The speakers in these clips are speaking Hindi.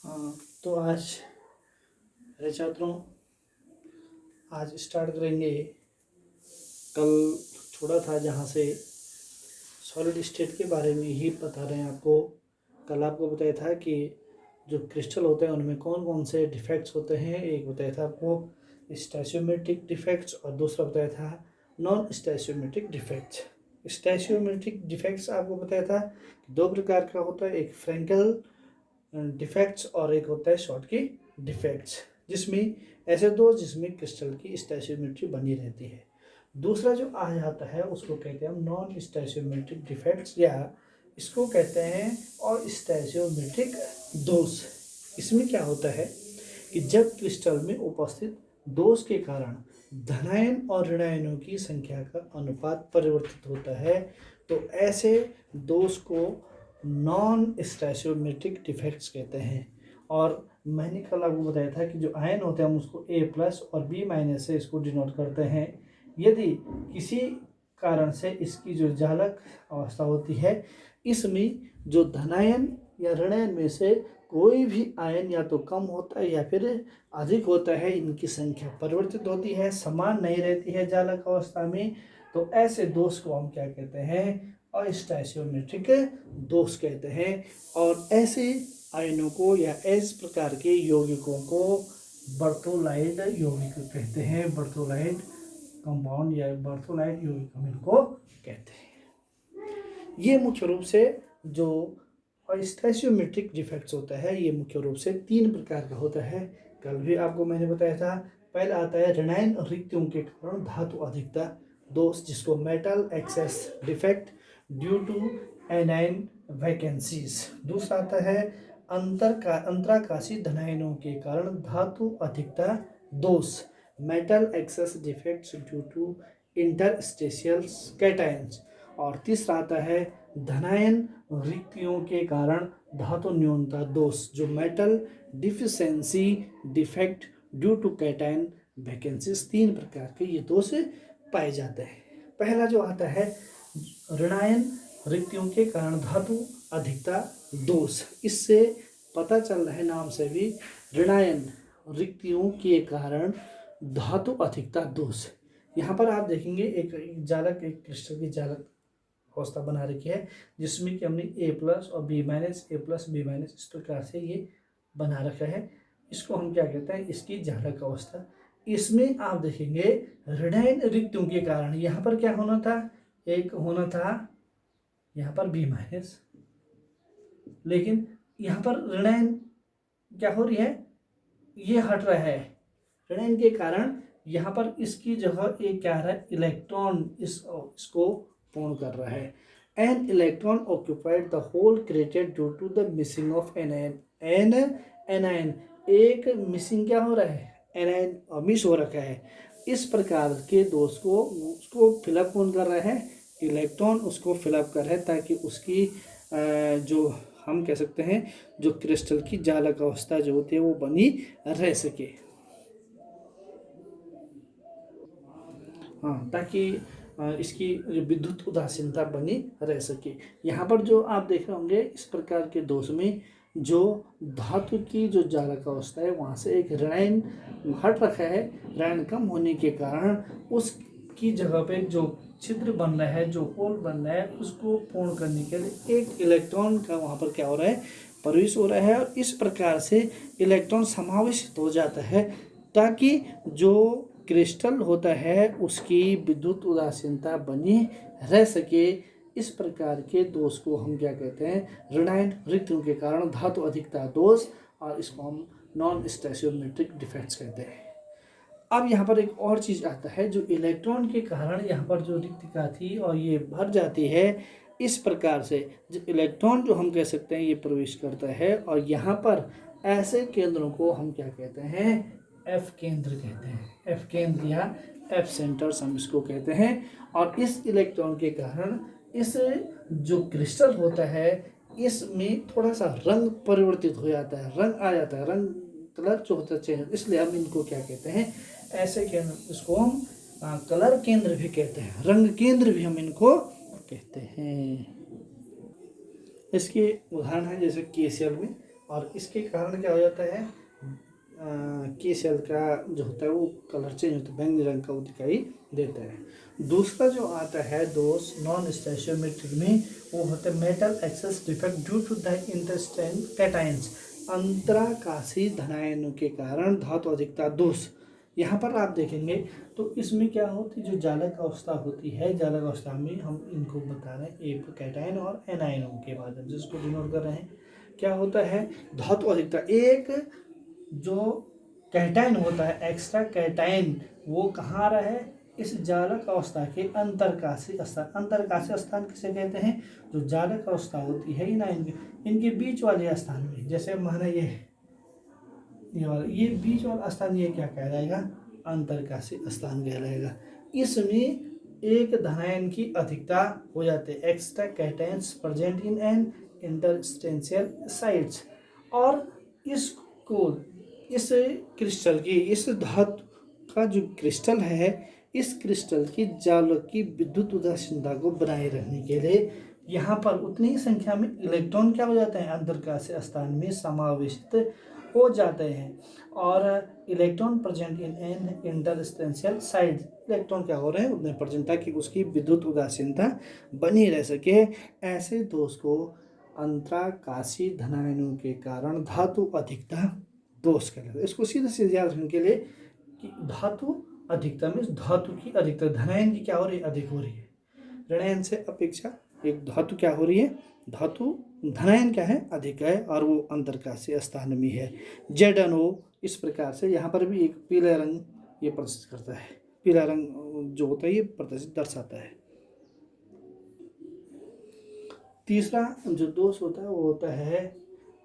हाँ, तो आज मेरे छात्रों आज स्टार्ट करेंगे। कल छोड़ा था जहाँ से सॉलिड स्टेट के बारे में ही बता रहे हैं आपको। कल आपको बताया था कि जो क्रिस्टल होते हैं उनमें कौन कौन से डिफेक्ट्स होते हैं। एक बताया था आपको स्टैचियोमेट्रिक डिफेक्ट्स और दूसरा बताया था नॉन स्टैचियोमेट्रिक डिफेक्ट्स। स्टैचियोमेट्रिक डिफेक्ट्स आपको बताया था कि दो प्रकार का होता है, एक फ्रैंकल डिफेक्ट्स और एक होता है शॉर्ट की डिफेक्ट्स, जिसमें ऐसे दो जिसमें क्रिस्टल की स्टैचियोमेट्री बनी रहती है। दूसरा जो आ जाता है उसको कहते हैं हम नॉन स्टैचियोमेट्रिक डिफेक्ट्स, या इसको कहते हैं और स्टैचियोमेट्रिक दोष। इसमें क्या होता है कि जब क्रिस्टल में उपस्थित दोष के कारण धनायन और ऋणायनों की संख्या का अनुपात परिवर्तित होता है, तो ऐसे दोष को नॉन स्टैचियोमेट्रिक डिफेक्ट्स कहते हैं। और मैंने कल आपको बताया था कि जो आयन होते हैं हम उसको A+ और B- से इसको डिनोट करते हैं। यदि किसी कारण से इसकी जो जालक अवस्था होती है, इसमें जो धनायन या ऋणायन में से कोई भी आयन या तो कम होता है या फिर अधिक होता है, इनकी संख्या परिवर्तित होती है, समान नहीं रहती है जालक अवस्था में, तो ऐसे दोष को हम क्या कहते हैं, अस्टैचियोमेट्रिक दोष कहते हैं। और ऐसे आयनों को या इस प्रकार के यौगिकों को बर्थोलाइड यौगिक कहते हैं। बर्थोलाइड कंपाउंड या बर्थोलाइड यौगिक हम इनको कहते हैं। ये मुख्य रूप से जो स्टैचियोमेट्रिक डिफेक्ट्स होता है, ये मुख्य रूप से 3 प्रकार का होता है। कल भी आपको मैंने बताया था। पहला आता है ऋणायन रिक्तियों के कारण धातु अधिकता दोष, जिसको metal excess defect due to anion vacancies. दूसरा आता है अंतराकाशी धनायनों के कारण धातु अधिकता दोष, metal excess defects due to interstitial cations. और तीसरा आता है धनायन रिक्तियों के कारण धातु न्यूनता दोष, जो metal deficiency defect due to cation vacancies. 3 प्रकार के ये दोष पाए जाते हैं। पहला जो आता है ऋणायन रिक्तियों के कारण धातु अधिकता दोष। इससे पता चल रहा है नाम से भी, ऋणायन रिक्तियों के कारण धातु अधिकता दोष। यहाँ पर आप देखेंगे एक जालक, एक क्रिस्टल की जालक अवस्था बना रखी है, जिसमें कि हमने A+ और B-, A+, B- इस प्रकार से ये बना रखा है। इसको हम क्या कहते हैं, इसकी जालक अवस्था। इसमें आप देखेंगे ऋणायन रिक्तियों के कारण यहाँ पर क्या होना था, एक होना था यहाँ पर B-, लेकिन यहाँ पर ऋणायन क्या हो रही है, ये हट रहा है। ऋणायन के कारण यहाँ पर इसकी जगह एक क्या है, इलेक्ट्रॉन इसको पूर्ण कर रहा है। An electron occupied the hole created due to the missing of anion. Anion एक मिसिंग क्या हो रहा है, एनायन मिस हो रखा है। इस प्रकार के दोष को उसको फिलअप कौन कर रहा है, इलेक्ट्रॉन उसको फिलअप कर रहा है, ताकि उसकी जो हम कह सकते हैं जो क्रिस्टल की जालक अवस्था जो होती है वो बनी रह सके। हाँ, ताकि इसकी जो विद्युत उदासीनता बनी रह सके। यहाँ पर जो आप देख रहे होंगे इस प्रकार के दोष में जो धातु की जो जालक अवस्था है वहाँ से एक ऋणायन हट रखा है। ऋणायन कम होने के कारण उसकी जगह पे जो छिद्र बन रहा है, जो होल बन रहा है, उसको पूर्ण करने के लिए एक इलेक्ट्रॉन का वहाँ पर क्या हो रहा है, प्रवेश हो रहा है। और इस प्रकार से इलेक्ट्रॉन समावेशित हो जाता है, ताकि जो क्रिस्टल होता है उसकी विद्युत उदासीनता बनी रह सके। इस प्रकार के दोष को हम क्या कहते हैं, ऋणायन रिक्तियों के कारण धातु अधिकता दोष, और इसको हम नॉन स्टैचियोमेट्रिक डिफेक्ट्स कहते हैं। अब यहाँ पर एक और चीज़ आता है, जो इलेक्ट्रॉन के कारण यहाँ पर जो रिक्तिका थी और ये भर जाती है। इस प्रकार से जो इलेक्ट्रॉन जो हम कह सकते हैं ये प्रवेश करता है, और यहाँ पर ऐसे केंद्रों को हम क्या कहते हैं, एफ केंद्र कहते हैं। एफ केंद्र या एफ सेंटर्स हम इसको कहते हैं। और इस इलेक्ट्रॉन के कारण इस जो क्रिस्टल होता है इसमें थोड़ा सा रंग परिवर्तित हो जाता है, रंग आ जाता है, रंग कलर जो होता है चेंज, इसलिए हम इनको क्या कहते हैं, ऐसे केंद्र, इसको हम कलर केंद्र भी कहते हैं, रंग केंद्र भी हम इनको कहते हैं। इसके उदाहरण है जैसे KCl में और इसके कारण क्या हो जाता है, की सेल का जो होता है वो कलर चेंज होता है, बैंगनी रंग का वो दिखाई देता है। दूसरा जो आता है दोष नॉन स्टैचियोमेट्रिक में, वो होता है metal excess defect due to the interstitial cations, अंतराकाशी धनायनों के कारण धातु अधिकता दोष। यहाँ पर आप देखेंगे तो इसमें क्या होती है, जो जालक अवस्था होती है, जालक अवस्था में हम इनको बता रहे हैं एक कैटायन और एनायनों के माध्यम से इसको डिनोट कर रहे हैं। क्या होता है, धातु अधिकता, एक जो कैटायन होता है एक्स्ट्रा कैटायन, वो कहाँ आ रहा है, इस जालक अवस्था के अंतरकाशी स्थान। अंतरकाशी स्थान किसे कहते हैं, जो जालक अवस्था होती है ना इनके बीच वाले स्थान में, जैसे माना ये बीच वाला स्थान, ये क्या कहलाएगा, अंतरकाशी स्थान कहलाएगा। इसमें एक धनायन की अधिकता हो जाती है, extra cations present in an interstitial sites. और इसको इस क्रिस्टल की, इस धातु का जो क्रिस्टल है, इस क्रिस्टल की जालक की विद्युत उदासीनता को बनाए रखने के लिए यहाँ पर उतनी ही संख्या में इलेक्ट्रॉन क्या हो जाते हैं, अंतरकाशी स्थान में समावेशित हो जाते हैं। और electron present in an interstitial site, electron क्या हो रहे हैं उतने प्रेजेंट ताकि उसकी विद्युत उदासीनता बनी रह सके। ऐसे दोष को अंतराकाशी धनायनों के कारण धातु अधिकता दोष कहलाता है। इसको सीधे सीधे याद रखने के लिए कि धातु अधिकता में धातु की अधिकता, धनायन की क्या हो रही है, अधिक हो रही है। ऋणायन से अपेक्षा एक धातु क्या हो रही है, धातु धनायन क्या है, अधिक है, और वो अंतरकाशी स्थान में है। ZnO इस प्रकार से यहाँ पर भी एक पीला रंग ये प्रदर्शित करता है, पीला रंग जो होता है ये प्रदर्शित दर्शाता है। तीसरा जो दोष होता है वो होता है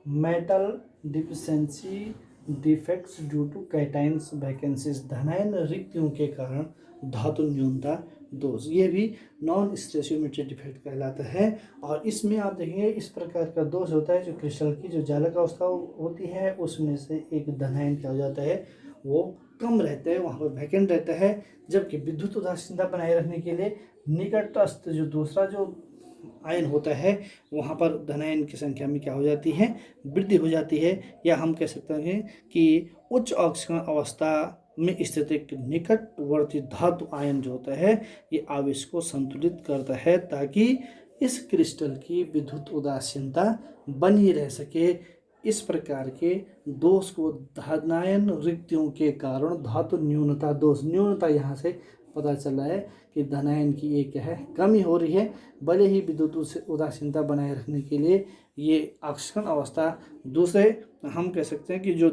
metal deficiency defects due to cations vacancies, धनायन रिक्तियों के कारण धातु न्यूनता दोष। ये भी नॉन स्टेशियोमेट्रिक डिफेक्ट कहलाता है। और इसमें आप देखेंगे इस प्रकार का दोष होता है, जो क्रिस्टल की जो जालक अवस्था होती है उसमें से एक धनायन क्या हो जाता है, वो कम रहता है, वहाँ पर वैकेंट रहता है। जबकि विद्युत उदासीनता बनाए रखने के लिए निकटस्थ जो दूसरा जो आयन होता है वहाँ पर धनायन की संख्या में क्या हो जाती है, वृद्धि हो जाती है। या हम कह सकते हैं कि उच्च ऑक्सीकरण अवस्था में स्थित एक निकटवर्ती धातु आयन जो होता है ये आवेश को संतुलित करता है ताकि इस क्रिस्टल की विद्युत उदासीनता बनी रह सके। इस प्रकार के दोष को धनायन रिक्तियों के कारण धातु न्यूनता दोष, न्यूनता यहाँ से पता चला है कि धनायन की एक है कमी हो रही है। भले ही विद्युत उदासीनता बनाए रखने के लिए ये ऑक्सीकरण अवस्था, दूसरे हम कह सकते हैं कि जो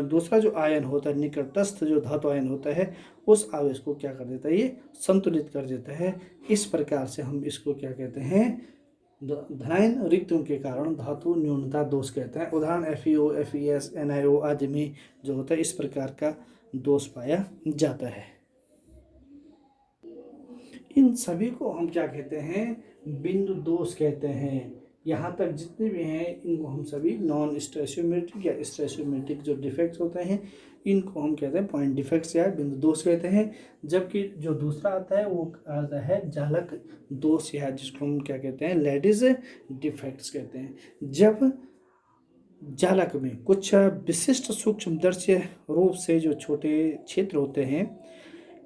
दूसरा जो आयन होता है निकटस्थ जो धातु आयन होता है उस आवेश को क्या कर देता है, ये संतुलित कर देता है। इस प्रकार से हम इसको क्या कहते हैं, धनायन रिक्तियों के कारण धातु न्यूनता दोष कहते हैं। उदाहरण FeO, FeS, NiO आदि में जो होता है इस प्रकार का दोष पाया जाता है। इन सभी को हम क्या कहते हैं, बिंदु दोष कहते हैं। यहाँ तक जितने भी हैं इनको हम सभी नॉन स्टेशियोमेट्रिक या स्टेशियोमेट्रिक जो डिफेक्ट्स होते हैं इनको हम कहते हैं पॉइंट डिफेक्ट्स या बिंदु दोष कहते हैं। जबकि जो दूसरा आता है वो आता है जालक दोष, या जिसको हम क्या कहते हैं, लैटिस डिफेक्ट्स कहते हैं। जब जालक में कुछ विशिष्ट सूक्ष्मदर्शी रूप से जो छोटे क्षेत्र होते हैं,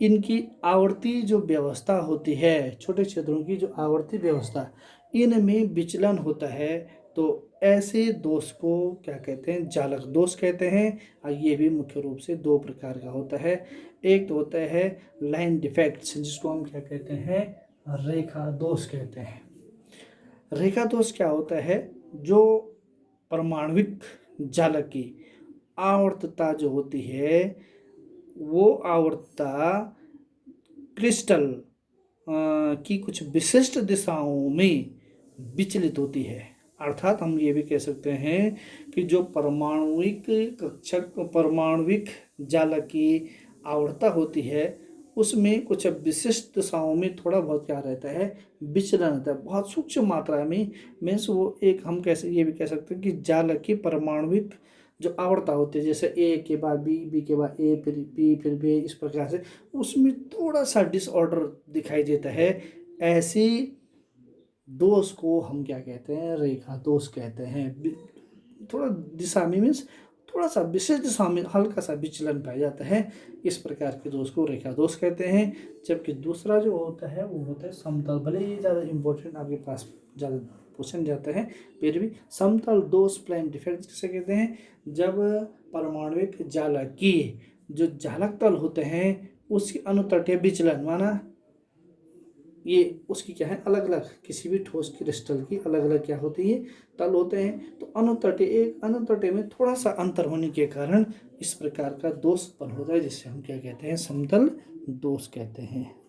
इनकी आवर्ती जो व्यवस्था होती है, छोटे क्षेत्रों की जो आवर्ती व्यवस्था, इनमें विचलन होता है, तो ऐसे दोष को क्या कहते हैं, जालक दोष कहते हैं। और ये भी मुख्य रूप से दो प्रकार का होता है। एक तो होता है लाइन डिफेक्ट्स, जिसको हम क्या कहते हैं, रेखा दोष कहते हैं। रेखा दोष क्या होता है, जो परमाणविक जालक की आवर्तता जो होती है वो आवर्तता क्रिस्टल की कुछ विशिष्ट दिशाओं में विचलित होती है। अर्थात हम ये भी कह सकते हैं कि जो परमाणविक जालक की आवर्तता होती है उसमें कुछ विशिष्ट दिशाओं में थोड़ा बहुत क्या रहता है, विचलन रहता है, बहुत सूक्ष्म मात्रा में। मीन्स वो एक हम कैसे ये भी कह सकते हैं कि जालक की परमाणविक जो आवर्तता होती है, जैसे A के बाद B, B के बाद A, फिर B, फिर B, इस प्रकार से उसमें थोड़ा सा डिसऑर्डर दिखाई देता है। ऐसी दोष को हम क्या कहते हैं, रेखा दोष कहते हैं। थोड़ा दिशा में मीन्स थोड़ा सा विशेष दिशा में हल्का सा विचलन पाया जाता है, इस प्रकार के दोष को रेखा दोष कहते हैं। जबकि दूसरा जो होता है वो होता है समतल। भले ही ज़्यादा इम्पोर्टेंट आपके पास ज़्यादा क्वेश्चन जाता है, फिर भी समतल दोष प्लेन डिफेक्ट किसे कहते हैं? जब परमाणुविक जालकीय जो जालक तल होते हैं उसकी अनुतटीय विचलन, माना ये उसकी क्या है, अलग अलग किसी भी ठोस क्रिस्टल की अलग अलग क्या होती है, तल होते हैं। तो अनुतटीय में थोड़ा सा अंतर होने के कारण इस प्रकार का दोष उत्पन्न होता है, जिससे हम क्या कहते हैं? समतल दोष कहते हैं।